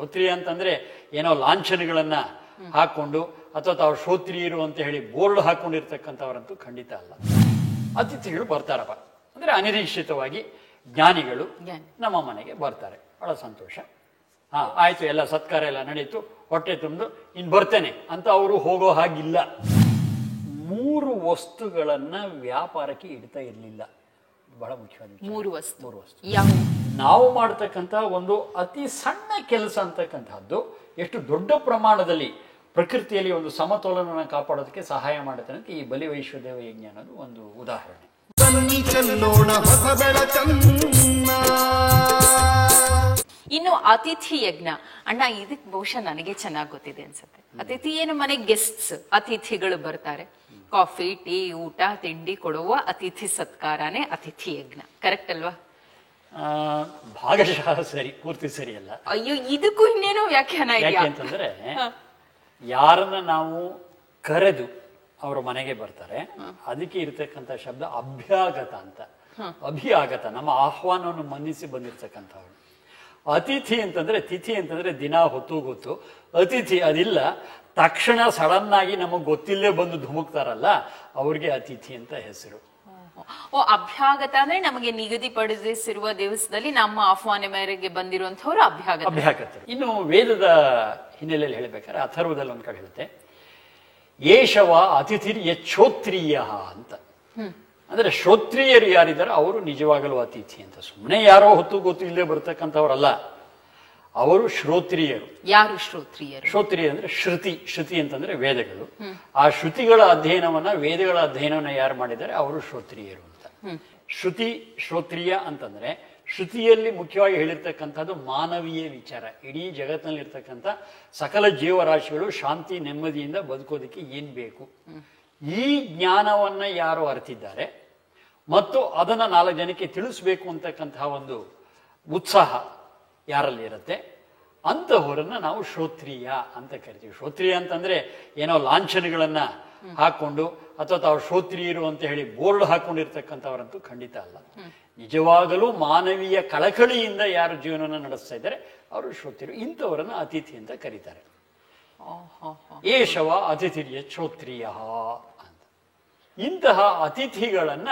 ಶ್ರೋತ್ರಿಯ ಅಂತಂದ್ರೆ ಏನೋ ಲಾಂಛನಗಳನ್ನ ಹಾಕೊಂಡು ಅಥವಾ ತಾವು ಶ್ರೋತ್ರಿಯರು ಅಂತ ಹೇಳಿ ಬೋರ್ಡ್ ಹಾಕೊಂಡಿರ್ತಕ್ಕಂಥವ್ರಂತೂ ಖಂಡಿತ ಅಲ್ಲ. ಅತಿಥಿಗಳು ಬರ್ತಾರಪ್ಪ ಅಂದ್ರೆ ಅನಿರೀಕ್ಷಿತವಾಗಿ ಜ್ಞಾನಿಗಳು ನಮ್ಮ ಮನೆಗೆ ಬರ್ತಾರೆ, ಬಹಳ ಸಂತೋಷ. ಆಯ್ತು, ಎಲ್ಲ ಸತ್ಕಾರ ಎಲ್ಲ ನಡೀತು, ಹೊಟ್ಟೆ ತುಂಬಿದು ಇನ್ನು ಬರ್ತೇನೆ ಅಂತ ಅವರು ಹೋಗೋ ಹಾಗಿಲ್ಲ. 3 ವಸ್ತುಗಳನ್ನ ವ್ಯಾಪಾರಕ್ಕೆ ಇಡ್ತಾ ಇರಲಿಲ್ಲ. ಬಹಳ ಮುಖ್ಯವಾದ 3 ವಸ್ತು. ನಾವು ಮಾಡ್ತಕ್ಕಂಥ ಒಂದು ಅತಿ ಸಣ್ಣ ಕೆಲಸ ಅಂತಕ್ಕಂಥದ್ದು ಎಷ್ಟು ದೊಡ್ಡ ಪ್ರಮಾಣದಲ್ಲಿ ಪ್ರಕೃತಿಯಲ್ಲಿ ಒಂದು ಸಮತೋಲನ ಕಾಪಾಡೋದಕ್ಕೆ ಸಹಾಯ ಮಾಡುತ್ತೆ ಅಂತ ಈ ಬಲಿ ವೈಶ್ವದೇವ ಯಜ್ಞ ಅನ್ನೋದು ಒಂದು ಉದಾಹರಣೆ. ಇನ್ನು ಅತಿಥಿ ಯಜ್ಞ ಅಣ್ಣ, ಇದಕ್ ಬಹುಶಃ ನನಗೆ ಚೆನ್ನಾಗಿ ಗೊತ್ತಿದೆ ಅನ್ಸುತ್ತೆ. ಅತಿಥಿ ಏನು, ಮನೆಗೆ ಗೆಸ್ಟ್ಸ್ ಅತಿಥಿಗಳು ಬರ್ತಾರೆ, ಕಾಫಿ ಟೀ ಊಟ ತಿಂಡಿ ಕೊಡುವ ಅತಿಥಿ ಸತ್ಕಾರನೇ ಅತಿಥಿ ಯಜ್ಞ, ಕರೆಕ್ಟ್ ಅಲ್ವಾ? ಭಾಗಶಃ ಸರಿ, ಪೂರ್ತಿ ಸರಿ ಅಲ್ಲ. ಅಯ್ಯೋ, ಇದಕ್ಕೂ ಇನ್ನೇನೋ ವ್ಯಾಖ್ಯಾನ ಯಾಕೆ ಅಂತಂದ್ರೆ, ಯಾರನ್ನ ನಾವು ಕರೆದು ಅವರ ಮನೆಗೆ ಬರ್ತಾರೆ ಅದಕ್ಕೆ ಇರ್ತಕ್ಕಂಥ ಶಬ್ದ ಅಭ್ಯಾಗತ ಅಂತ. ಅಭಿಯಾಗತ, ನಮ್ಮ ಆಹ್ವಾನವನ್ನು ಮನ್ನಿಸಿ ಬಂದಿರ್ತಕ್ಕಂಥವ್ರು. ಅತಿಥಿ ಅಂತಂದ್ರೆ, ತಿಥಿ ಅಂತಂದ್ರೆ ದಿನ ಹೊತ್ತು ಗೊತ್ತು, ಅತಿಥಿ ಅದಿಲ್ಲ, ತಕ್ಷಣ ಸಡನ್ ಆಗಿ ನಮಗ್ ಗೊತ್ತಿಲ್ಲೇ ಬಂದು ಧುಮುಕ್ತಾರಲ್ಲ ಅವ್ರಿಗೆ ಅತಿಥಿ ಅಂತ ಹೆಸರು. ಅಭ್ಯಾಗತ ಅಂದ್ರೆ ನಮಗೆ ನಿಗದಿಪಡಿಸಿರುವ ದಿವಸದಲ್ಲಿ ನಮ್ಮ ಆಹ್ವಾನ ಮೇರೆಗೆ ಬಂದಿರುವಂತವ್ರು ಅಭ್ಯಾಗತರು. ಇನ್ನು ವೇದದ ಹಿನ್ನೆಲೆಯಲ್ಲಿ ಹೇಳ್ಬೇಕಾದ್ರೆ ಅಥರ್ವದಲ್ಲಿ ಒಂದ್ ಕಡೆ ಹೇಳುತ್ತೆ, ಏಷವ ಅತಿಥಿರ್ ಯಚ್ಛೋತ್ರೀಯ ಅಂತ. ಅಂದ್ರೆ ಶ್ರೋತ್ರಿಯರು ಯಾರಿದ್ದಾರೆ ಅವರು ನಿಜವಾಗಲೂ ಅತಿಥಿ ಅಂತ. ಸುಮ್ಮನೆ ಯಾರೋ ಹೊತ್ತು ಗೊತ್ತು ಇಲ್ಲದೆ ಬರ್ತಕ್ಕಂಥವ್ರಲ್ಲ, ಅವರು ಶ್ರೋತ್ರಿಯರು. ಯಾರು ಶ್ರೋತ್ರಿಯರು? ಶ್ರೋತ್ರಿಯ ಅಂದ್ರೆ ಶ್ರುತಿ ಅಂತಂದ್ರೆ ವೇದಗಳು. ಆ ಶ್ರುತಿಗಳ ಅಧ್ಯಯನವನ್ನ, ವೇದಗಳ ಅಧ್ಯಯನವನ್ನ ಯಾರು ಮಾಡಿದ್ದಾರೆ ಅವರು ಶ್ರೋತ್ರಿಯರು ಅಂತ. ಶ್ರೋತ್ರಿಯ ಅಂತಂದ್ರೆ ಶ್ರುತಿಯಲ್ಲಿ ಮುಖ್ಯವಾಗಿ ಹೇಳಿರ್ತಕ್ಕಂಥದ್ದು ಮಾನವೀಯ ವಿಚಾರ. ಇಡೀ ಜಗತ್ತಿನಲ್ಲಿ ಇರ್ತಕ್ಕಂಥ ಸಕಲ ಜೀವರಾಶಿಗಳು ಶಾಂತಿ ನೆಮ್ಮದಿಯಿಂದ ಬದುಕೋದಕ್ಕೆ ಏನ್ ಬೇಕು, ಈ ಜ್ಞಾನವನ್ನ ಯಾರು ಅರಿತಿದ್ದಾರೆ ಮತ್ತು ಅದನ್ನ 4 ಜನಕ್ಕೆ ತಿಳಿಸ್ಬೇಕು ಅಂತಕ್ಕಂತಹ ಒಂದು ಉತ್ಸಾಹ ಯಾರಲ್ಲಿ ಇರುತ್ತೆ ಅಂತಹವರನ್ನ ನಾವು ಶ್ರೋತ್ರಿಯ ಅಂತ ಕರಿತೀವಿ. ಶ್ರೋತ್ರಿಯ ಅಂತಂದ್ರೆ ಏನೋ ಲಾಂಛನಗಳನ್ನ ಹಾಕೊಂಡು ಅಥವಾ ತಾವು ಶ್ರೋತ್ರಿಯರು ಅಂತ ಹೇಳಿ ಬೋರ್ಡ್ ಹಾಕೊಂಡಿರ್ತಕ್ಕಂಥವ್ರಂತೂ ಖಂಡಿತ ಅಲ್ಲ. ನಿಜವಾಗಲೂ ಮಾನವೀಯ ಕಳಕಳಿಯಿಂದ ಯಾರು ಜೀವನವನ್ನು ನಡೆಸ್ತಾ ಇದ್ದಾರೆ ಅವರು ಶ್ರೋತ್ರಿಯರು. ಇಂಥವರನ್ನ ಅತಿಥಿ ಅಂತ ಕರೀತಾರೆ. ಏಷವ ಅತಿಥಿರ್ಯ ಶ್ರೋತ್ರಿಯ ಅಂತ. ಇಂತಹ ಅತಿಥಿಗಳನ್ನ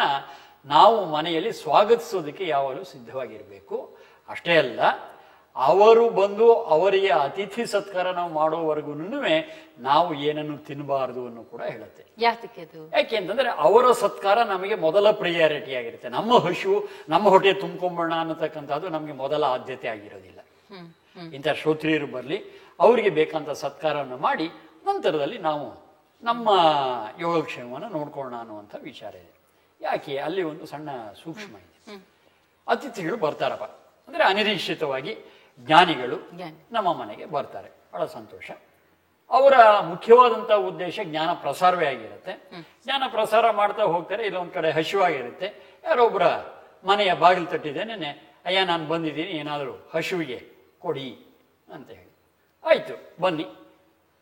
ನಾವು ಮನೆಯಲ್ಲಿ ಸ್ವಾಗತಿಸೋದಕ್ಕೆ ಯಾವಾಗಲೂ ಸಿದ್ಧವಾಗಿರಬೇಕು. ಅಷ್ಟೇ ಅಲ್ಲ, ಅವರು ಬಂದು ಅವರಿಗೆ ಅತಿಥಿ ಸತ್ಕಾರ ನಾವು ಮಾಡೋವರೆಗೂ ನಾವು ಏನನ್ನು ತಿನ್ನಬಾರದು ಅನ್ನೋ ಕೂಡ ಹೇಳುತ್ತೆ. ಯಾಕೆ ಅಂತಂದ್ರೆ ಅವರ ಸತ್ಕಾರ ನಮಗೆ ಮೊದಲ ಪ್ರಿಯಾರಿಟಿ ಆಗಿರುತ್ತೆ. ನಮ್ಮ ಹಸಿವು, ನಮ್ಮ ಹೊಟ್ಟೆ ತುಂಬ್ಕೊಂಬೋಣ ಅನ್ನತಕ್ಕಂಥದ್ದು ನಮಗೆ ಮೊದಲ ಆದ್ಯತೆ ಆಗಿರೋದಿಲ್ಲ. ಇಂಥ ಶ್ರೋತ್ರಿಯರು ಬರಲಿ, ಅವರಿಗೆ ಬೇಕಂತ ಸತ್ಕಾರವನ್ನು ಮಾಡಿ ನಂತರದಲ್ಲಿ ನಾವು ನಮ್ಮ ಯೋಗಕ್ಷೇಮವನ್ನು ನೋಡ್ಕೊಳ್ಳೋಣ ಅನ್ನುವಂಥ ವಿಚಾರ ಇದೆ. ಯಾಕೆ ಅಲ್ಲಿ ಒಂದು ಸಣ್ಣ ಸೂಕ್ಷ್ಮ ಇದೆ. ಅತಿಥಿಗಳು ಬರ್ತಾರಪ್ಪ ಅಂದ್ರೆ ಅನಿರೀಕ್ಷಿತವಾಗಿ ಜ್ಞಾನಿಗಳು ನಮ್ಮ ಮನೆಗೆ ಬರ್ತಾರೆ, ಬಹಳ ಸಂತೋಷ. ಅವರ ಮುಖ್ಯವಾದಂತ ಉದ್ದೇಶ ಜ್ಞಾನ ಪ್ರಸಾರವೇ ಆಗಿರುತ್ತೆ. ಜ್ಞಾನ ಪ್ರಸಾರ ಮಾಡ್ತಾ ಹೋಗ್ತಾರೆ. ಇಲ್ಲೊಂದ್ ಕಡೆ ಹಸಿವಾಗಿರುತ್ತೆ. ಯಾರೊಬ್ಬರ ಮನೆಯ ಬಾಗಿಲು ತಟ್ಟಿದ್ದೇನೆ, ಅಯ್ಯ ನಾನು ಬಂದಿದ್ದೀನಿ, ಏನಾದರೂ ಹಸಿವಿಗೆ ಕೊಡಿ ಅಂತ ಹೇಳಿ. ಆಯ್ತು ಬನ್ನಿ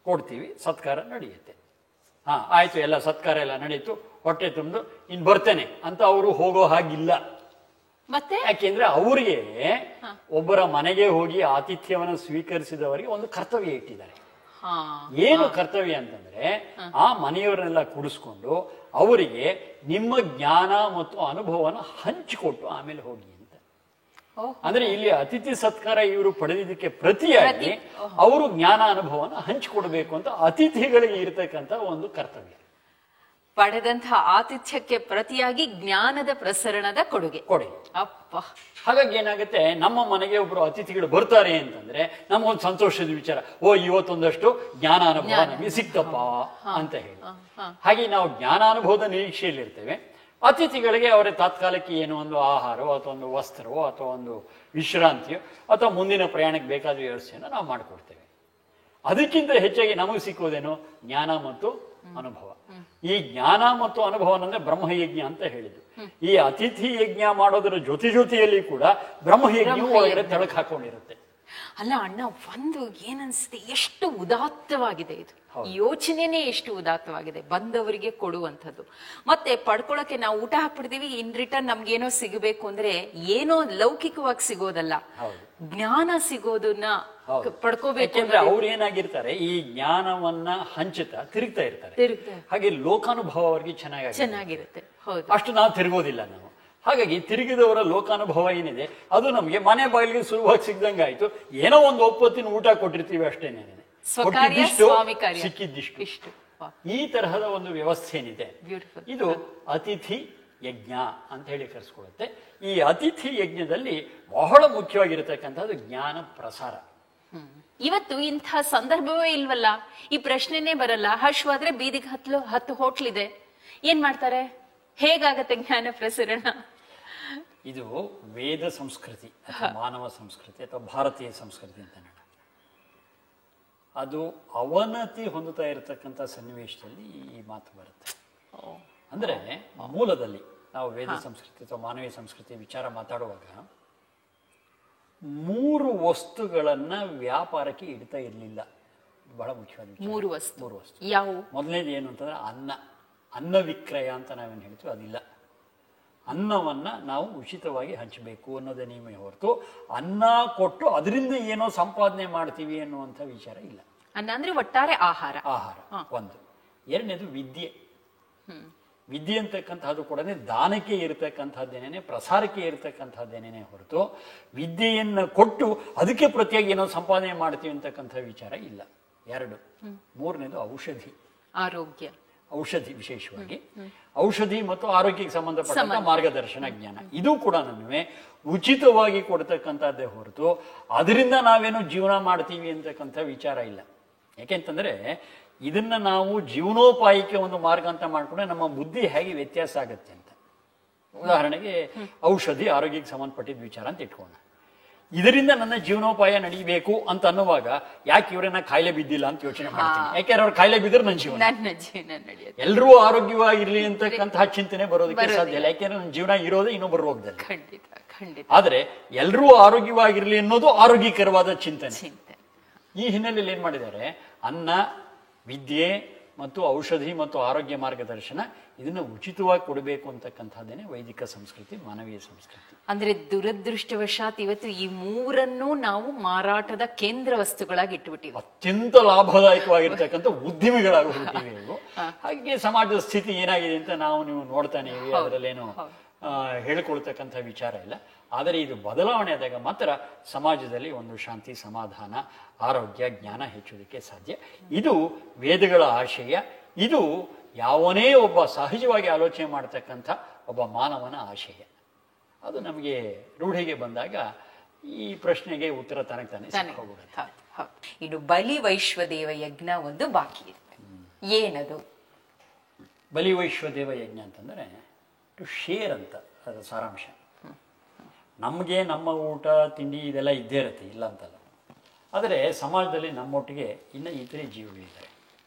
ಕೊಡ್ತೀವಿ, ಸತ್ಕಾರ ನಡೆಯುತ್ತೆ. ಆಯ್ತು, ಎಲ್ಲ ಸತ್ಕಾರ ಎಲ್ಲ ನಡೀತು, ಹೊಟ್ಟೆ ತುಂಬಿದು ಇನ್ನು ಬರ್ತೇನೆ ಅಂತ ಅವರು ಹೋಗೋ ಹಾಗಿಲ್ಲ. ಮತ್ತೆ ಯಾಕೆಂದ್ರೆ ಅವರಿಗೆ ಒಬ್ಬರ ಮನೆಗೆ ಹೋಗಿ ಆತಿಥ್ಯವನ್ನು ಸ್ವೀಕರಿಸಿದವರಿಗೆ ಒಂದು ಕರ್ತವ್ಯ ಇಟ್ಟಿದ್ದಾರೆ. ಏನು ಕರ್ತವ್ಯ ಅಂತಂದ್ರೆ, ಆ ಮನೆಯವರನ್ನೆಲ್ಲ ಕೂಡಿಸ್ಕೊಂಡು ಅವರಿಗೆ ನಿಮ್ಮ ಜ್ಞಾನ ಮತ್ತು ಅನುಭವವನ್ನು ಹಂಚಿಕೊಟ್ಟು ಆಮೇಲೆ ಹೋಗಿ ಅಂತ. ಅಂದ್ರೆ ಇಲ್ಲಿ ಅತಿಥಿ ಸತ್ಕಾರ ಇವರು ಪಡೆದಿದ್ದಕ್ಕೆ ಪ್ರತಿಯಾಗಿ ಅವರು ಜ್ಞಾನ ಅನುಭವವನ್ನು ಹಂಚಿಕೊಡ್ಬೇಕು ಅಂತ ಅತಿಥಿಗಳಿಗೆ ಇರತಕ್ಕಂತ ಒಂದು ಕರ್ತವ್ಯ. ಪಡೆದಂತಹ ಆತಿಥ್ಯಕ್ಕೆ ಪ್ರತಿಯಾಗಿ ಜ್ಞಾನದ ಪ್ರಸರಣದ ಕೊಡುಗೆ. ಅಪ್ಪ, ಹಾಗಾಗಿ ಏನಾಗುತ್ತೆ, ನಮ್ಮ ಮನೆಗೆ ಒಬ್ರು ಅತಿಥಿಗಳು ಬರ್ತಾರೆ ಅಂತಂದ್ರೆ ನಮಗೊಂದು ಸಂತೋಷದ ವಿಚಾರ, ಇವತ್ತೊಂದಷ್ಟು ಜ್ಞಾನ ಅನುಭವ ನಮಗೆ ಸಿಕ್ತಪ್ಪ ಅಂತ ಹೇಳಿ. ಹಾಗೆ ನಾವು ಜ್ಞಾನಾನುಭವದ ನಿರೀಕ್ಷೆಯಲ್ಲಿ ಇರ್ತೇವೆ. ಅತಿಥಿಗಳಿಗೆ ಅವರ ತಾತ್ಕಾಲಕ್ಕೆ ಏನೋ ಒಂದು ಆಹಾರವೋ ಅಥವಾ ಒಂದು ವಸ್ತ್ರವೋ ಅಥವಾ ಒಂದು ವಿಶ್ರಾಂತಿಯೋ ಅಥವಾ ಮುಂದಿನ ಪ್ರಯಾಣಕ್ಕೆ ಬೇಕಾದ ವ್ಯವಸ್ಥೆಯನ್ನು ನಾವು ಮಾಡಿಕೊಡ್ತೇವೆ. ಅದಕ್ಕಿಂತ ಹೆಚ್ಚಾಗಿ ನಮಗೆ ಸಿಕ್ಕುವುದೇನು, ಜ್ಞಾನ ಮತ್ತು ಅನುಭವ. ಈ ಜ್ಞಾನ ಮತ್ತು ಅನುಭವನಂದ್ರೆ ಬ್ರಹ್ಮಯಜ್ಞ ಅಂತ ಹೇಳಿದ್ದು. ಈ ಅತಿಥಿ ಯಜ್ಞ ಮಾಡೋದರ ಜೊತೆಯಲ್ಲಿ ಕೂಡ ಬ್ರಹ್ಮಯಜ್ಞ ಒಳಗಡೆ ತಳಕ್ ಹಾಕೊಂಡಿರುತ್ತೆ. ಅಲ್ಲ ಅಣ್ಣ, ಒಂದು ಏನನ್ಸುತ್ತೆ, ಎಷ್ಟು ಉದಾತ್ತವಾಗಿದೆ ಇದು. ಯೋಚನೆನೇ ಎಷ್ಟು ಉದಾತ್ತವಾಗಿದೆ. ಬಂದವರಿಗೆ ಕೊಡುವಂಥದ್ದು, ಮತ್ತೆ ಪಡ್ಕೊಳಕ್ಕೆ ನಾವು ಊಟ ಹಾಕ್ಬಿಡ್ತೀವಿ, ಇನ್ ರಿಟರ್ನ್ ನಮ್ಗೇನೋ ಸಿಗಬೇಕು ಅಂದ್ರೆ ಏನೋ ಲೌಕಿಕವಾಗಿ ಸಿಗೋದಲ್ಲ, ಜ್ಞಾನ ಸಿಗೋದನ್ನ ಪಡ್ಕೋಬೇಕು. ಯಾಕೆಂದ್ರೆ ಅವ್ರು ಏನಾಗಿರ್ತಾರೆ, ಈ ಜ್ಞಾನವನ್ನ ಹಂಚುತ್ತಾ ತಿರುಗ್ತಾ ಇರ್ತಾರೆ. ಹಾಗೆ ಲೋಕಾನುಭವ ಅವ್ರಿಗೆ ಚೆನ್ನಾಗಿರುತ್ತೆ. ಹೌದು, ಅಷ್ಟು ನಾವು ತಿರುಗೋದಿಲ್ಲ ನಾವು. ಹಾಗಾಗಿ ತಿರುಗಿದವರ ಲೋಕಾನುಭವ ಏನಿದೆ ಅದು ನಮ್ಗೆ ಮನೆ ಬಾಗಿಲಿಗೆ ಸುಲಭವಾಗಿ ಸಿಗ್ದಂಗೆ ಆಯ್ತು. ಏನೋ ಒಂದು ಒಪ್ಪತ್ತಿನ ಊಟ ಕೊಟ್ಟಿರ್ತೀವಿ ಅಷ್ಟೇನೆ, ಸಿಕ್ಕಿದ್ದಿಷ್ಟು. ಈ ತರಹದ ಒಂದು ವ್ಯವಸ್ಥೆ ಏನಿದೆ ಇದು ಅತಿಥಿ ಯಜ್ಞ ಅಂತ ಹೇಳಿ ಕರೆಸ್ಕೊಳ್ಳುತ್ತೆ. ಈ ಅತಿಥಿ ಯಜ್ಞದಲ್ಲಿ ಬಹಳ ಮುಖ್ಯವಾಗಿರತಕ್ಕಂಥದ್ದು ಜ್ಞಾನ ಪ್ರಸಾರ. ಇವತ್ತು ಇಂಥ ಸಂದರ್ಭವೇ ಇಲ್ವಲ್ಲ, ಈ ಪ್ರಶ್ನೆನೇ ಬರಲ್ಲ. ಹಶ್ವಾದ್ರೆ ಬೀದಿಗೆ ಹತ್ತು ಹೋಟ್ಲಿದೆ, ಏನ್ ಮಾಡ್ತಾರೆ? ಹೇಗಾಗತ್ತೆ ಜ್ಞಾನ ಪ್ರಸರಣ? ಇದು ವೇದ ಸಂಸ್ಕೃತಿ ಅಥವಾ ಮಾನವ ಸಂಸ್ಕೃತಿ ಅಥವಾ ಭಾರತೀಯ ಸಂಸ್ಕೃತಿ ಅಂತ ಹೇಳ, ಅದು ಅವನತಿ ಹೊಂದುತ್ತಾ ಇರತಕ್ಕಂಥ ಸನ್ನಿವೇಶದಲ್ಲಿ ಈ ಮಾತು ಬರುತ್ತೆ. ಅಂದ್ರೆ ಮೂಲದಲ್ಲಿ ನಾವು ವೇದ ಸಂಸ್ಕೃತಿ ಅಥವಾ ಮಾನವೀಯ ಸಂಸ್ಕೃತಿ ವಿಚಾರ ಮಾತಾಡುವಾಗ 3 ವಸ್ತುಗಳನ್ನ ವ್ಯಾಪಾರಕ್ಕೆ ಇಡ್ತಾ ಇರಲಿಲ್ಲ. ಬಹಳ ಮುಖ್ಯವಾದ ವಿಚಾರ. 3 ವಸ್ತು ಯಾವುವು? ಮೊದಲನೇದು ಏನು ಅಂತಂದ್ರೆ ಅನ್ನ ವಿಕ್ರಯ ಅಂತ ನಾವೇನು ಹೇಳ್ತೀವಿ ಅದಿಲ್ಲ. ಅನ್ನವನ್ನ ನಾವು ಉಚಿತವಾಗಿ ಹಂಚಬೇಕು ಅನ್ನೋದೇ ನಿಯಮ ಹೊರತು ಅನ್ನ ಕೊಟ್ಟು ಅದರಿಂದ ಏನೋ ಸಂಪಾದನೆ ಮಾಡ್ತೀವಿ ಅನ್ನುವಂಥ ವಿಚಾರ ಇಲ್ಲ. ಅನ್ನ ಅಂದ್ರೆ ಒಟ್ಟಾರೆ ಆಹಾರ. ಒಂದು. ಎರಡನೇದು ವಿದ್ಯೆ. ವಿದ್ಯೆ ಅಂತಕ್ಕಂಥದ್ದು ಕೂಡ ದಾನಕ್ಕೆ ಇರತಕ್ಕಂಥದ್ದೇನೇನೆ, ಪ್ರಸಾರಕ್ಕೆ ಇರತಕ್ಕಂಥದ್ದೇನೇನೆ ಹೊರತು ವಿದ್ಯೆಯನ್ನ ಕೊಟ್ಟು ಅದಕ್ಕೆ ಪ್ರತಿಯಾಗಿ ಏನೋ ಸಂಪಾದನೆ ಮಾಡ್ತೀವಿ ಅಂತಕ್ಕಂಥ ವಿಚಾರ ಇಲ್ಲ. 2. ಮೂರನೇದು ಔಷಧಿ, ಆರೋಗ್ಯ. ಔಷಧಿ, ವಿಶೇಷವಾಗಿ ಔಷಧಿ ಮತ್ತು ಆರೋಗ್ಯಕ್ಕೆ ಸಂಬಂಧಪಟ್ಟ ಮಾರ್ಗದರ್ಶನ ಜ್ಞಾನ, ಇದು ಕೂಡ ಉಚಿತವಾಗಿ ಕೊಡ್ತಕ್ಕಂಥದ್ದೇ ಹೊರತು ಅದರಿಂದ ನಾವೇನು ಜೀವನ ಮಾಡ್ತೀವಿ ಅಂತಕ್ಕಂಥ ವಿಚಾರ ಇಲ್ಲ. ಯಾಕೆಂತಂದ್ರೆ ಇದನ್ನ ನಾವು ಜೀವನೋಪಾಯಕ್ಕೆ ಒಂದು ಮಾರ್ಗ ಅಂತ ಮಾಡ್ಕೊಂಡ್ರೆ ನಮ್ಮ ಬುದ್ಧಿ ಹೇಗೆ ವ್ಯತ್ಯಾಸ ಆಗುತ್ತೆ ಅಂತ. ಉದಾಹರಣೆಗೆ ಔಷಧಿ ಆರೋಗ್ಯಕ್ಕೆ ಸಂಬಂಧಪಟ್ಟಿದ್ದ ವಿಚಾರ ಅಂತ ಇಟ್ಕೊಂಡ, ಇದರಿಂದ ನನ್ನ ಜೀವನೋಪಾಯ ನಡೀಬೇಕು ಅಂತ ಅನ್ನುವಾಗ ಯಾಕೆ ಇವರನ್ನ ಕಾಯಿಲೆ ಬಿದ್ದಿಲ್ಲ ಅಂತ ಯೋಚನೆ ಮಾಡ್ತೀನಿ. ಯಾಕೆಂದ್ರೆ ಅವ್ರ ಕಾಯಿಲೆ ಬಿದ್ದರೆ ನನ್ನ ಜೀವನ ನಡೆಯುತ್ತೆ. ಎಲ್ಲರೂ ಆರೋಗ್ಯವಾಗಿರ್ಲಿ ಅಂತಕ್ಕಂತಹ ಚಿಂತನೆ ಬರೋದಕ್ಕೆ ಸಾಧ್ಯ ಇಲ್ಲ. ಯಾಕೆಂದ್ರೆ ನನ್ನ ಜೀವನ ಇರೋದೇ ಇನ್ನೊಬ್ಬರ ರೋಗದಲ್ಲಿ. ಆದ್ರೆ ಎಲ್ಲರೂ ಆರೋಗ್ಯವಾಗಿರ್ಲಿ ಅನ್ನೋದು ಆರೋಗ್ಯಕರವಾದ ಚಿಂತನೆ. ಈ ಹಿನ್ನೆಲೆಯಲ್ಲಿ ಏನ್ ಮಾಡಿದ್ದಾರೆ, ಅನ್ನ, ವಿದ್ಯೆ ಮತ್ತು ಔಷಧಿ ಮತ್ತು ಆರೋಗ್ಯ ಮಾರ್ಗದರ್ಶನ ಇದನ್ನ ಉಚಿತವಾಗಿ ಕೊಡಬೇಕು ಅಂತಕ್ಕಂಥದ್ದೇನೆ ವೈದಿಕ ಸಂಸ್ಕೃತಿ, ಮಾನವೀಯ ಸಂಸ್ಕೃತಿ. ಅಂದ್ರೆ ದುರದೃಷ್ಟವಶಾತ್ ಇವತ್ತು ಈ 3 ನಾವು ಮಾರಾಟದ ಕೇಂದ್ರ ವಸ್ತುಗಳಾಗಿ ಇಟ್ಟುಬಿಟ್ಟಿವಿ. ಅತ್ಯಂತ ಲಾಭದಾಯಕವಾಗಿರ್ತಕ್ಕಂಥ ಉದ್ಯಮಿಗಳಾಗ್ಬಿಟ್ಟಿವೆ ಇವು. ಹಾಗೆ ಸಮಾಜದ ಸ್ಥಿತಿ ಏನಾಗಿದೆ ಅಂತ ನೀವು ನೋಡ್ತಾನೆ, ಅದರಲ್ಲೇನು ಹೇಳ್ಕೊಳ್ತಕ್ಕಂಥ ವಿಚಾರ ಇಲ್ಲ. ಆದರೆ ಇದು ಬದಲಾವಣೆ ಆದಾಗ ಮಾತ್ರ ಸಮಾಜದಲ್ಲಿ ಒಂದು ಶಾಂತಿ, ಸಮಾಧಾನ, ಆರೋಗ್ಯ, ಜ್ಞಾನ ಹೆಚ್ಚುವುದಕ್ಕೆ ಸಾಧ್ಯ. ಇದು ವೇದಗಳ ಆಶಯ. ಇದು ಯಾವನೇ ಒಬ್ಬ ಸಹಜವಾಗಿ ಆಲೋಚನೆ ಮಾಡತಕ್ಕಂಥ ಒಬ್ಬ ಮಾನವನ ಆಶಯ. ಅದು ನಮಗೆ ರೂಢಿಗೆ ಬಂದಾಗ ಈ ಪ್ರಶ್ನೆಗೆ ಉತ್ತರ ತಾನೇ ಹೋಗ್ಬಿಡುತ್ತೆ. ಇನ್ನು ಬಲಿ ವೈಶ್ವದೇವ ಯಜ್ಞ ಒಂದು ಬಾಕಿ ಇದೆ, ಏನದು? ಬಲಿ ವೈಶ್ವದೇವ ಯಜ್ಞ ಅಂತಂದ್ರೆ ಟು ಶೇರ್ ಅಂತ ಅದರ ಸಾರಾಂಶ. ನಮಗೆ ನಮ್ಮ ಊಟ ತಿಂಡಿ ಇದೆಲ್ಲ ಇದ್ದೇ ಇರುತ್ತೆ, ಇಲ್ಲ ಅಂತಲ್ಲ. ಆದರೆ ಸಮಾಜದಲ್ಲಿ ನಮ್ಮೊಟ್ಟಿಗೆ ಇನ್ನು ಇತರೆ ಜೀವಿಗಳಿದ್ದಾರೆ.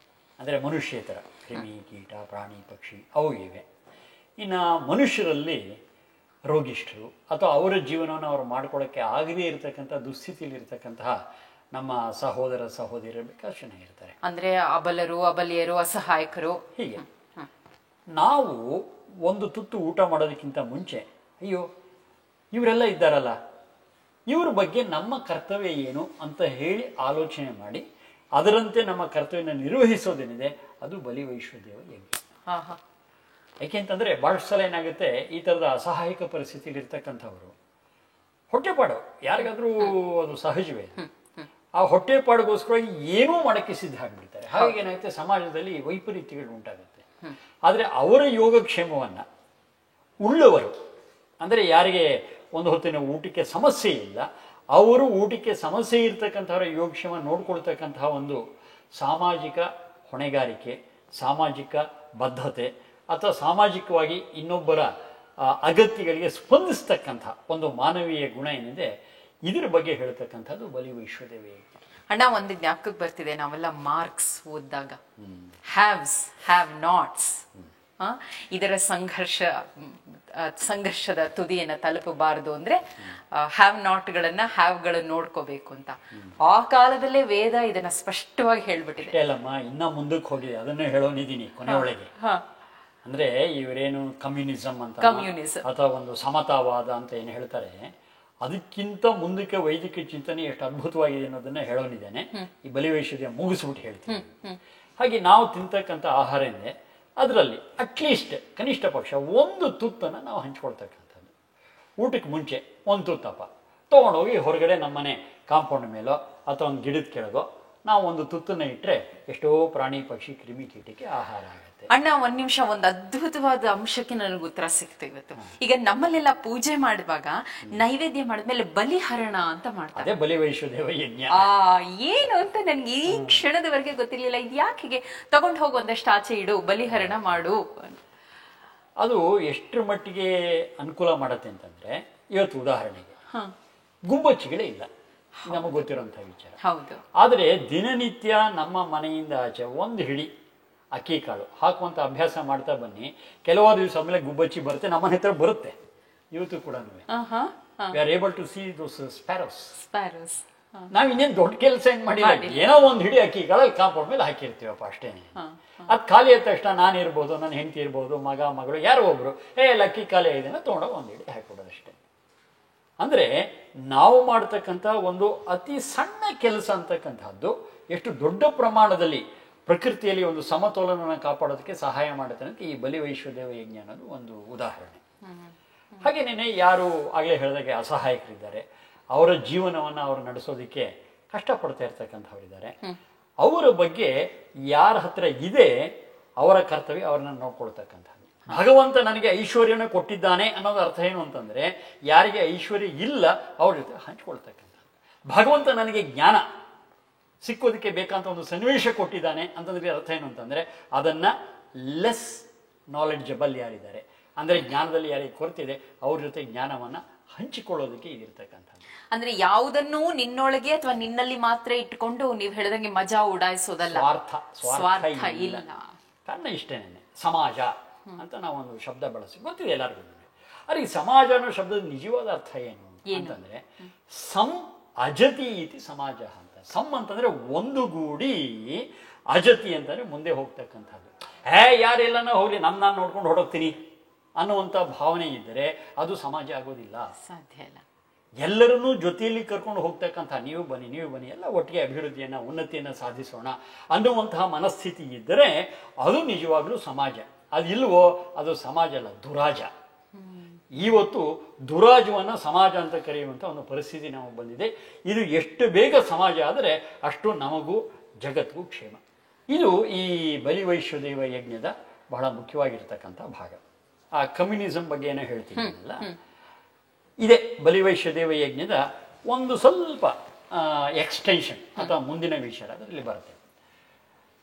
ಅಂದರೆ ಮನುಷ್ಯೇತರ, ಕ್ರಿಮಿ, ಕೀಟ, ಪ್ರಾಣಿ, ಪಕ್ಷಿ ಅವು ಇವೆ. ಇನ್ನು ಮನುಷ್ಯರಲ್ಲಿ ರೋಗಿಷ್ಠರು ಅಥವಾ ಅವರ ಜೀವನವನ್ನು ಅವರು ಮಾಡ್ಕೊಳ್ಳೋಕ್ಕೆ ಆಗದೇ ಇರತಕ್ಕಂಥ ದುಸ್ಥಿತಿಯಲ್ಲಿ ಇರತಕ್ಕಂತಹ ನಮ್ಮ ಸಹೋದರ ಸಹೋದರಿಯರು ಬೇಕಾದಷ್ಟು ಜನ ಇರ್ತಾರೆ. ಅಂದರೆ ಅಬಲರು, ಅಬಲಿಯರು, ಅಸಹಾಯಕರು. ಹೀಗೆ ನಾವು ಒಂದು ತುತ್ತು ಊಟ ಮಾಡೋದಕ್ಕಿಂತ ಮುಂಚೆ ಅಯ್ಯೋ ಇವರೆಲ್ಲ ಇದ್ದಾರಲ್ಲ, ಇವ್ರ ಬಗ್ಗೆ ನಮ್ಮ ಕರ್ತವ್ಯ ಏನು ಅಂತ ಹೇಳಿ ಆಲೋಚನೆ ಮಾಡಿ ಅದರಂತೆ ನಮ್ಮ ಕರ್ತವ್ಯನ ನಿರ್ವಹಿಸೋದೇನಿದೆ ಅದು ಬಲಿ ವೈಶ್ವದೇವ ಯಜ್ಞ. ಯಾಕೆಂತಂದ್ರೆ ಬಹಳಷ್ಟು ಸಲ ಏನಾಗುತ್ತೆ, ಈ ತರದ ಅಸಹಾಯಕ ಪರಿಸ್ಥಿತಿಯಲ್ಲಿ ಇರ್ತಕ್ಕಂಥವ್ರು ಹೊಟ್ಟೆಪಾಡು ಯಾರಿಗಾದ್ರೂ ಅದು ಸಹಜವೇ, ಆ ಹೊಟ್ಟೆಪಾಡಿಗೋಸ್ಕರವಾಗಿ ಏನೂ ಮಾಡಕ್ಕೆ ಸಿದ್ಧ ಆಗಿಬಿಡ್ತಾರೆ. ಹಾಗೆ ಏನಾಗುತ್ತೆ, ಸಮಾಜದಲ್ಲಿ ವೈಪರೀತ್ಯಗಳು ಉಂಟಾಗುತ್ತೆ. ಆದರೆ ಅವರ ಯೋಗಕ್ಷೇಮವನ್ನ ಉಳ್ಳವರು, ಅಂದರೆ ಯಾರಿಗೆ ಒಂದು ಹೊತ್ತಿನ ಊಟಕ್ಕೆ ಸಮಸ್ಯೆ ಇಲ್ಲ, ಅವರು ಊಟಕ್ಕೆ ಸಮಸ್ಯೆ ಇರ್ತಕ್ಕಂಥವರ ಯೋಗಕ್ಷೇಮ ನೋಡ್ಕೊಳ್ತಕ್ಕಂತಹ ಒಂದು ಸಾಮಾಜಿಕ ಹೊಣೆಗಾರಿಕೆ, ಸಾಮಾಜಿಕ ಬದ್ಧತೆ ಅಥವಾ ಸಾಮಾಜಿಕವಾಗಿ ಇನ್ನೊಬ್ಬರ ಅಗತ್ಯಗಳಿಗೆ ಸ್ಪಂದಿಸ್ತಕ್ಕಂಥ ಒಂದು ಮಾನವೀಯ ಗುಣ ಏನಿದೆ, ಇದರ ಬಗ್ಗೆ ಹೇಳ್ತಕ್ಕಂಥದ್ದು ಬಲಿ ವೈಶ್ವದೇವ ಯಜ್ಞ. ಅಣ್ಣ, ಒಂದು ಜ್ಞಾಪಕಕ್ಕೆ ಬರ್ತಿದೆ, ನಾವೆಲ್ಲ ಮಾರ್ಕ್ಸ್ ಓದಿದಾಗ ಹ್ಯಾವ್ಸ್, ಹ್ಯಾವ್ ನಾಟ್ಸ್, ಇದರ ಸಂಘರ್ಷದ ತುದಿಯನ್ನ ತಲುಪಬಾರದು ಅಂದ್ರೆ ಹ್ಯಾವ್ ನಾಟ್ಗಳನ್ನ ಹ್ಯಾವ್ಗಳನ್ನು ನೋಡ್ಕೋಬೇಕು ಅಂತ ಆ ಕಾಲದಲ್ಲೇ ವೇದ ಇದನ್ನ ಸ್ಪಷ್ಟವಾಗಿ ಹೇಳ್ಬಿಟ್ಟಿದೆ. ಅಲ್ಲಮ್ಮ, ಇನ್ನ ಮುಂದಕ್ಕೆ ಹೋಗಿದೆ, ಅದನ್ನೇ ಹೇಳೋನಿದ್ದೀನಿ ಕೊನೆ ಒಳಗೆ. ಅಂದ್ರೆ ಇವರೇನು ಕಮ್ಯುನಿಸಂ ಅಂತ ಅಥವಾ ಒಂದು ಸಮತಾವಾದ ಅಂತ ಏನು ಹೇಳ್ತಾರೆ, ಅದಕ್ಕಿಂತ ಮುಂದಕ್ಕೆ ವೈದಿಕ ಚಿಂತನೆ ಎಷ್ಟು ಅದ್ಭುತವಾಗಿದೆ ಅನ್ನೋದನ್ನ ಹೇಳೋನಿದ್ದೇನೆ. ಈ ಬಲಿವೈಶ್ಯತೆ ಮುಗಿಸ್ಬಿಟ್ಟು ಹೇಳ್ತೀನಿ. ಹಾಗೆ ನಾವು ತಿಂತಕ್ಕಂಥ ಆಹಾರ ಏನಿದೆ ಅದರಲ್ಲಿ ಅಟ್ಲೀಸ್ಟ್ ಕನಿಷ್ಠ ಪಕ್ಷ ಒಂದು ತುತ್ತನ್ನು ನಾವು ಹಂಚ್ಕೊಳ್ತಕ್ಕಂಥದ್ದು. ಊಟಕ್ಕೆ ಮುಂಚೆ ಒಂದು ತುತ್ತಪ್ಪ ತೊಗೊಂಡೋಗಿ ಹೊರಗಡೆ ನಮ್ಮನೆ ಕಾಂಪೌಂಡ್ ಮೇಲೋ ಅಥವಾ ಒಂದು ಗಿಡದ ಕೆಳಗೋ ನಾವು ಒಂದು ತುತ್ತನ್ನ ಇಟ್ಟರೆ ಎಷ್ಟೋ ಪ್ರಾಣಿ ಪಕ್ಷಿ ಕ್ರಿಮಿ ಕೀಟಕ್ಕೆ ಆಹಾರ ಆಗುತ್ತೆ. ಅಣ್ಣ, ಒಂದ್ ನಿಮಿಷ, ಒಂದು ಅದ್ಭುತವಾದ ಅಂಶಕ್ಕೆ ನನಗೆ ಉತ್ತರ ಸಿಕ್ತು ಇವತ್ತು. ಈಗ ನಮ್ಮಲ್ಲೆಲ್ಲ ಪೂಜೆ ಮಾಡುವಾಗ ನೈವೇದ್ಯ ಮಾಡಿದ್ಮೇಲೆ ಬಲಿಹರಣ ಅಂತ ಮಾಡ್ತಾರೆ. ಅದೇ ಬಲಿವೈಶ್ವದೇವ ಯಜ್ಞ. ಏನು ಅಂತ ನನ್ಗೆ ಈ ಕ್ಷಣದವರೆಗೆ ಗೊತ್ತಿರ್ಲಿಲ್ಲ. ಇದು ಯಾಕೆ ಹೀಗೆ ತಗೊಂಡು ಹೋಗಿ ಒಂದಷ್ಟು ಆಚೆ ಇಡು, ಬಲಿಹರಣ ಮಾಡು? ಅದು ಎಷ್ಟರ ಮಟ್ಟಿಗೆ ಅನುಕೂಲ ಮಾಡತ್ತೆ ಅಂತಂದ್ರೆ, ಇವತ್ತು ಉದಾಹರಣೆಗೆ ಗುಬ್ಬಚ್ಚಿಗಳೇ ಇಲ್ಲ, ನಮಗೆ ಗೊತ್ತಿರೋಂಥ ವಿಚಾರ. ಹೌದು. ಆದರೆ ದಿನನಿತ್ಯ ನಮ್ಮ ಮನೆಯಿಂದ ಆಚೆ ಒಂದು ಹಿಡಿ ಅಕ್ಕಿ ಕಾಳು ಹಾಕುವಂಥ ಅಭ್ಯಾಸ ಮಾಡ್ತಾ ಬನ್ನಿ. ಕೆಲವಾರು ದಿವಸ ಆಮೇಲೆ ಗುಬ್ಬಚ್ಚಿ ಬರುತ್ತೆ, ನಮ್ಮ ಹತ್ರ ಬರುತ್ತೆ ಇವತ್ತು ಕೂಡ. We are able to see those sparrows. ನಾವ್ ಇನ್ನೇನು ದೊಡ್ಡ ಕೆಲಸ ಏನ್ ಮಾಡಿಲ್ಲ, ಏನೋ ಒಂದು ಹಿಡಿ ಅಕ್ಕಿ ಕಾಳು ಕಾಂಪೌಂಡ್ ಮೇಲೆ ಹಾಕಿರ್ತೀವಪ್ಪ ಅಷ್ಟೇ. ಅದು ಖಾಲಿ ಆದ ತಕ್ಷಣ ನಾನು ಇರ್ಬೋದು, ನನ್ನ ಹೆಂಡತಿ ಇರ್ಬೋದು, ಮಗ ಮಗಳು ಯಾರೋ ಒಬ್ರು ಅಕ್ಕಿ ಖಾಲಿ ಇದನ್ನ ತೊಗೊಂಡೋಗಿ ಒಂದು ಹಿಡಿ ಹಾಕಿಬಿಡೋದು ಅಷ್ಟೇ. ಅಂದ್ರೆ ನಾವು ಮಾಡ್ತಕ್ಕಂಥ ಒಂದು ಅತಿ ಸಣ್ಣ ಕೆಲಸ ಅಂತಕ್ಕಂಥದ್ದು ಎಷ್ಟು ದೊಡ್ಡ ಪ್ರಮಾಣದಲ್ಲಿ ಪ್ರಕೃತಿಯಲ್ಲಿ ಒಂದು ಸಮತೋಲನ ಕಾಪಾಡೋದಕ್ಕೆ ಸಹಾಯ ಮಾಡುತ್ತೆ ಅಂತ ಈ ಬಲಿವೈಶ್ವದೇವ ಯಜ್ಞ ಅನ್ನೋದು ಒಂದು ಉದಾಹರಣೆ. ಹಾಗೇನೇನೆ ಯಾರು ಆಗಲೇ ಹೇಳಿದಾಗೆ ಅಸಹಾಯಕರಿದ್ದಾರೆ, ಅವರ ಜೀವನವನ್ನು ಅವರು ನಡೆಸೋದಕ್ಕೆ ಕಷ್ಟಪಡ್ತಾ ಇರ್ತಕ್ಕಂಥವ್ರಿದ್ದಾರೆ, ಅವರ ಬಗ್ಗೆ ಯಾರ ಹತ್ರ ಇದೆ ಅವರ ಕರ್ತವ್ಯ ಅವ್ರನ್ನ ನೋಡ್ಕೊಳ್ತಕ್ಕಂಥದ್ದು. ಭಗವಂತ ನನಗೆ ಐಶ್ವರ್ಯನ ಕೊಟ್ಟಿದ್ದಾನೆ ಅನ್ನೋದು ಅರ್ಥ ಏನು ಅಂತಂದ್ರೆ, ಯಾರಿಗೆ ಐಶ್ವರ್ಯ ಇಲ್ಲ ಅವ್ರ ಜೊತೆ ಹಂಚ್ಕೊಳ್ತಕ್ಕಂಥದ್ದು. ಭಗವಂತ ನನಗೆ ಜ್ಞಾನ ಸಿಕ್ಕೋದಕ್ಕೆ ಬೇಕಂತ ಒಂದು ಸನ್ನಿವೇಶ ಕೊಟ್ಟಿದ್ದಾನೆ ಅಂತಂದ್ರೆ ಅರ್ಥ ಏನು ಅಂತಂದ್ರೆ, ಅದನ್ನ ಲೆಸ್ ನಾಲೆಡ್ಜಬಲ್ ಯಾರಿದ್ದಾರೆ ಅಂದ್ರೆ ಜ್ಞಾನದಲ್ಲಿ ಯಾರಿಗೆ ಕೊರತಿದೆ ಅವ್ರ ಜೊತೆ ಜ್ಞಾನವನ್ನ ಹಂಚಿಕೊಳ್ಳೋದಕ್ಕೆ ಇದಿರ್ತಕ್ಕಂಥದ್ದು. ಅಂದ್ರೆ ಯಾವುದನ್ನು ನಿನ್ನೊಳಗೆ ಅಥವಾ ನಿನ್ನಲ್ಲಿ ಮಾತ್ರ ಇಟ್ಕೊಂಡು ನೀವು ಹೇಳಿದಂಗೆ ಮಜಾ ಉಡಾಯಿಸೋದಲ್ಲ, ಸ್ವಾರ್ಥ ಇಲ್ಲ. ಕಾರಣ ಇಷ್ಟೇನೆ, ಸಮಾಜ ಅಂತ ನಾವೊಂದು ಶಬ್ದ ಬಳಸಿ ಗೊತ್ತಿದೆ ಎಲ್ಲರಿಗೂ. ಅರೆ ಈ ಸಮಾಜ ಅನ್ನೋ ಶಬ್ದದ ನಿಜವಾದ ಅರ್ಥ ಏನು ಅಂತಂದ್ರೆ, ಸಂ ಅಜತಿ ಇತಿ ಸಮಾಜ ಅಂತ. ಸಮ್ ಅಂತಂದ್ರೆ ಒಂದುಗೂಡಿ, ಅಜತಿ ಅಂತಂದ್ರೆ ಮುಂದೆ ಹೋಗ್ತಕ್ಕಂಥದ್ದು. ಯಾರೆಲ್ಲನೋ ಹೋಗ್ಲಿ ನಾನು ನೋಡ್ಕೊಂಡು ಹೊರಡೋಗ್ತೀನಿ ಅನ್ನುವಂಥ ಭಾವನೆ ಇದ್ದರೆ ಅದು ಸಮಾಜ ಆಗೋದಿಲ್ಲ, ಸಾಧ್ಯ ಇಲ್ಲ. ಎಲ್ಲರನ್ನೂ ಜೊತೆಯಲ್ಲಿ ಕರ್ಕೊಂಡು ಹೋಗ್ತಕ್ಕಂಥ ನೀವು ಬನ್ನಿ ಎಲ್ಲ ಒಟ್ಟಿಗೆ ಅಭಿವೃದ್ಧಿಯನ್ನ ಉನ್ನತಿಯನ್ನ ಸಾಧಿಸೋಣ ಅನ್ನುವಂತಹ ಮನಸ್ಥಿತಿ ಇದ್ದರೆ ಅದು ನಿಜವಾಗ್ಲೂ ಸಮಾಜ. ಅದಿಲ್ವೋ ಅದು ಸಮಾಜ ಅಲ್ಲ, ದುರಾಜ. ಇವತ್ತು ದುರಾಜವನ್ನ ಸಮಾಜ ಅಂತ ಕರೆಯುವಂಥ ಒಂದು ಪರಿಸ್ಥಿತಿ ನಮಗೆ ಬಂದಿದೆ. ಇದು ಎಷ್ಟು ಬೇಗ ಸಮಾಜ ಆದರೆ ಅಷ್ಟು ನಮಗೂ ಜಗತ್ತಿಗೂ ಕ್ಷೇಮ. ಇದು ಈ ಬಲಿವೈಶ್ವದೇವ ಯಜ್ಞದ ಬಹಳ ಮುಖ್ಯವಾಗಿರ್ತಕ್ಕಂಥ ಭಾಗ. ಆ ಕಮ್ಯುನಿಸಮ್ ಬಗ್ಗೆ ಏನೋ ಹೇಳ್ತೀನಲ್ಲ, ಇದೆ ಬಲಿವೈಶ್ವದೇವ ಯಜ್ಞದ ಒಂದು ಸ್ವಲ್ಪ ಎಕ್ಸ್ಟೆನ್ಷನ್ ಅಥವಾ ಮುಂದಿನ ವಿಚಾರ ಅದರಲ್ಲಿ ಬರುತ್ತೆ.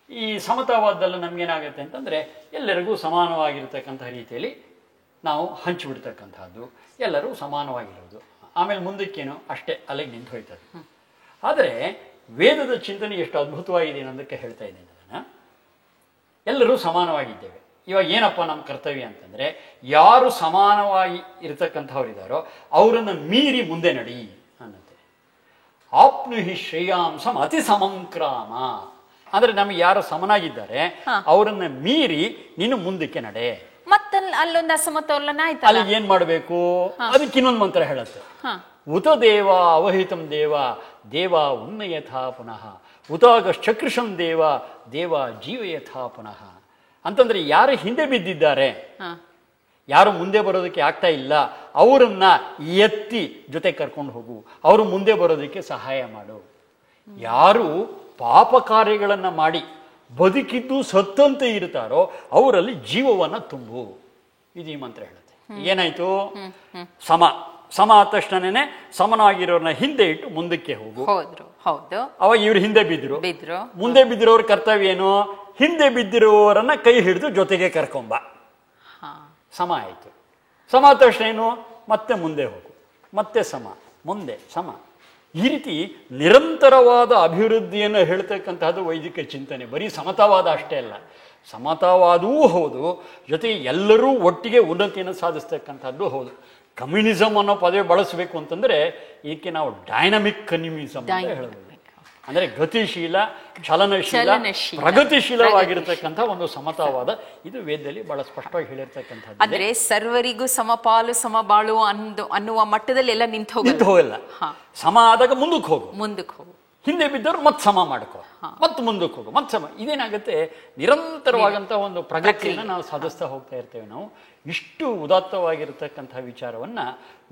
ಈ ಸಮತಾವಾದದಲ್ಲಿ ನಮ್ಗೇನಾಗುತ್ತೆ ಅಂತಂದರೆ, ಎಲ್ಲರಿಗೂ ಸಮಾನವಾಗಿರ್ತಕ್ಕಂಥ ರೀತಿಯಲ್ಲಿ ನಾವು ಹಂಚಿಬಿಡ್ತಕ್ಕಂಥದ್ದು, ಎಲ್ಲರೂ ಸಮಾನವಾಗಿರೋದು. ಆಮೇಲೆ ಮುಂದಕ್ಕೇನು ಅಷ್ಟೇ ಅಲ್ಲಿಗೆ ನಿಂತು ಹೋಯ್ತದೆ. ಆದರೆ ವೇದದ ಚಿಂತನೆ ಎಷ್ಟು ಅದ್ಭುತವಾಗಿದೆ ಅನ್ನೋದಕ್ಕೆ ಹೇಳ್ತಾ ಇದ್ದೇನೆ ಅದನ್ನು. ಎಲ್ಲರೂ ಸಮಾನವಾಗಿದ್ದೇವೆ. ಇವಾಗ ಏನಪ್ಪ ನಮ್ಮ ಕರ್ತವ್ಯ ಅಂತಂದರೆ, ಯಾರು ಸಮಾನವಾಗಿ ಇರತಕ್ಕಂಥವ್ರಿದ್ದಾರೋ ಅವರನ್ನು ಮೀರಿ ಮುಂದೆ ನಡಿ ಅನ್ನತ್ತೆ. ಆಪ್ನುಹಿ ಶ್ರೇಯಾಂಸಂ ಅತಿ ಸಮಂಕ್ರಾಮ ಅಂದ್ರೆ ನಮಗೆ ಯಾರು ಸಮನಾಗಿದ್ದಾರೆ ಅವರನ್ನ ಮೀರಿ ನೀನು ಮುಂದಕ್ಕೆ ನಡೆ. ಮತ್ತೆ ಅಲ್ಲೊಂದು ಅಸಮತೋಲನ ಆಯ್ತು. ಅಲ್ಲಿ ಏನ್ ಮಾಡಬೇಕು ಅದಕ್ಕೆ ಇನ್ನೊಂದು ಮಂತ್ರ ಹೇಳುತ್ತೆ. ಉತ ದೇವ ಅವಹಿತಂ ದೇವ ದೇವ ಉನ್ನಯಥಾ ಪುನಃ ಉತಾಗಶ್ಚಕೃಷಂ ದೇವ ದೇವ ಜೀವಯಥಾ ಪುನಃ ಅಂತಂದ್ರೆ ಯಾರು ಹಿಂದೆ ಬಿದ್ದಿದ್ದಾರೆ, ಯಾರು ಮುಂದೆ ಬರೋದಕ್ಕೆ ಆಗ್ತಾ ಇಲ್ಲ, ಅವರನ್ನ ಎತ್ತಿ ಜೊತೆ ಕರ್ಕೊಂಡು ಹೋಗು, ಅವರು ಮುಂದೆ ಬರೋದಕ್ಕೆ ಸಹಾಯ ಮಾಡು. ಯಾರು ಪಾಪ ಕಾರ್ಯಗಳನ್ನ ಮಾಡಿ ಬದುಕಿದ್ದು ಸತ್ತಂತೆ ಇರ್ತಾರೋ ಅವರಲ್ಲಿ ಜೀವವನ್ನ ತುಂಬು. ಇದು ಈ ಮಂತ್ರ ಹೇಳುತ್ತೆ. ಏನಾಯ್ತು? ಸಮ ಆದ ತಕ್ಷಣನೇ ಸಮನಾಗಿರೋರ್ನ ಹಿಂದೆ ಇಟ್ಟು ಮುಂದಕ್ಕೆ ಹೋಗು. ಹೌದು. ಅವಾಗ ಇವ್ರು ಹಿಂದೆ ಬಿದ್ರು. ಮುಂದೆ ಬಿದ್ದಿರೋರ ಕರ್ತವ್ಯ ಏನು? ಹಿಂದೆ ಬಿದ್ದಿರುವವರನ್ನ ಕೈ ಹಿಡಿದು ಜೊತೆಗೆ ಕರ್ಕೊಂಬ. ಸಮ ಆಯ್ತು. ಸಮ ಆದ ತಕ್ಷಣ ಏನು? ಮತ್ತೆ ಮುಂದೆ ಹೋಗು, ಮತ್ತೆ ಸಮ, ಮುಂದೆ ಸಮ. ಈ ರೀತಿ ನಿರಂತರವಾದ ಅಭಿವೃದ್ಧಿಯನ್ನು ಹೇಳ್ತಕ್ಕಂತಹದ್ದು ವೈದಿಕ ಚಿಂತನೆ. ಬರೀ ಸಮತಾವಾದ ಅಷ್ಟೇ ಅಲ್ಲ, ಸಮತಾವಾದವೂ ಹೌದು, ಜೊತೆಗೆ ಎಲ್ಲರೂ ಒಟ್ಟಿಗೆ ಉನ್ನತಿಯನ್ನು ಸಾಧಿಸ್ತಕ್ಕಂಥದ್ದು ಹೌದು. ಕಮ್ಯುನಿಸಮ್ ಅನ್ನೋ ಪದವಿ ಬಳಸಬೇಕು ಅಂತಂದ್ರೆ ಇದಕ್ಕೆ ನಾವು ಡೈನಮಿಕ್ ಕಮ್ಯುನಿಸಮ್ ಅಂತ ಹೇಳಬಹುದು. ಅಂದ್ರೆ ಗತಿಶೀಲ, ಚಲನಶೀಲ, ಚಲನಶೀಲ, ಪ್ರಗತಿಶೀಲವಾಗಿರತಕ್ಕಂಥ ಒಂದು ಸಮತಾವಾದ, ಇದು ವೇದದಲ್ಲಿ ಬಹಳ ಸ್ಪಷ್ಟವಾಗಿ ಹೇಳಿರ್ತಕ್ಕಂಥದ್ದು. ಅಂದ್ರೆ ಸರ್ವರಿಗೂ ಸಮಪಾಲು ಸಮಬಾಳು ಅನ್ನುವ ಮಟ್ಟದಲ್ಲಿ ಎಲ್ಲ ನಿಂತು ಹೋಗಲ್ಲ. ಸಮ ಆದಾಗ ಮುಂದಕ್ಕೆ ಹೋಗು, ಮುಂದಕ್ಕೆ ಹೋಗು, ಹಿಂದೆ ಬಿದ್ದವ್ರು ಮತ್ತೆ ಸಮ ಮಾಡ್ಕೋ, ಮತ್ತೆ ಮುಂದಕ್ಕೆ ಹೋಗು, ಮತ್ತೆ ಸಮ. ಇದೇನಾಗುತ್ತೆ, ನಿರಂತರವಾದಂಥ ಒಂದು ಪ್ರಗತಿಯನ್ನು ನಾವು ಸಾಧಿಸ್ತಾ ಹೋಗ್ತಾ ಇರ್ತೇವೆ. ನಾವು ಇಷ್ಟು ಉದಾತ್ತವಾಗಿರತಕ್ಕಂಥ ವಿಚಾರವನ್ನ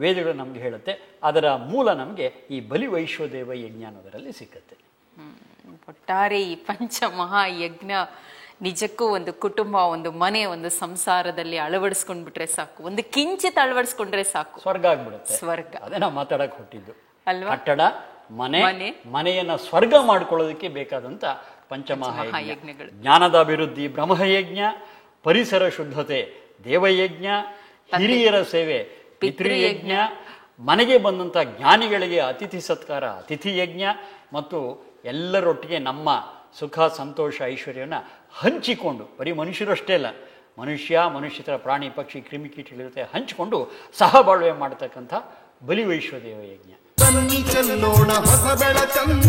ವೇದಗಳು ನಮ್ಗೆ ಹೇಳುತ್ತೆ. ಅದರ ಮೂಲ ನಮಗೆ ಈ ಬಲಿ ವೈಶ್ವದೇವ ಯಜ್ಞ ಅನ್ನೋದರಲ್ಲಿ ಸಿಕ್ಕತ್ತೆ. ಒಟ್ಟಾರೆ ಈ ಪಂಚಮಹಾಯಜ್ಞ ನಿಜಕ್ಕೂ ಒಂದು ಕುಟುಂಬ, ಒಂದು ಮನೆ, ಒಂದು ಸಂಸಾರದಲ್ಲಿ ಅಳವಡಿಸ್ಕೊಂಡ್ಬಿಟ್ರೆ ಸಾಕು, ಒಂದು ಕಿಂಚಿತ್ ಅಳವಡಿಸ್ಕೊಂಡ್ರೆ ಸಾಕು, ಸ್ವರ್ಗ ಆಗ್ಬಿಡುತ್ತೆ. ಸ್ವರ್ಗ. ಅದೇ ನಾವು ಮಾತಾಡಕ್ ಹೊಟ್ಟಿದ್ದು ಅಲ್ವಾ? ಕಟ್ಟಡ, ಮನೆಯನ್ನ ಸ್ವರ್ಗ ಮಾಡ್ಕೊಳ್ಳೋದಕ್ಕೆ ಬೇಕಾದಂತ ಪಂಚಮಹಾಯಜ್ಞಗಳು. ಜ್ಞಾನದ ಅಭಿವೃದ್ಧಿ ಬ್ರಹ್ಮಯಜ್ಞ, ಪರಿಸರ ಶುದ್ಧತೆ ದೇವಯಜ್ಞ, ಹಿರಿಯರ ಸೇವೆ ಪಿತೃಯಜ್ಞ, ಮನೆಗೆ ಬಂದಂತ ಜ್ಞಾನಿಗಳಿಗೆ ಅತಿಥಿ ಸತ್ಕಾರ ಅತಿಥಿ ಯಜ್ಞ, ಮತ್ತು ಎಲ್ಲರೊಟ್ಟಿಗೆ ನಮ್ಮ ಸುಖ ಸಂತೋಷ ಐಶ್ವರ್ಯವನ್ನ ಹಂಚಿಕೊಂಡು, ಬರೀ ಮನುಷ್ಯರಷ್ಟೇ ಅಲ್ಲ, ಮನುಷ್ಯತರ ಪ್ರಾಣಿ ಪಕ್ಷಿ ಕ್ರಿಮಿಕೀಟಗಳ ಜೊತೆ ಹಂಚಿಕೊಂಡು ಸಹಬಾಳ್ವೆ ಮಾಡತಕ್ಕಂಥ ಬಲಿ ವೈಶ್ವದೇವ ಯಜ್ಞ. ಚೆಲ್ಲೋಣ ಹೊಸ ಬೆಳಕನ್ನು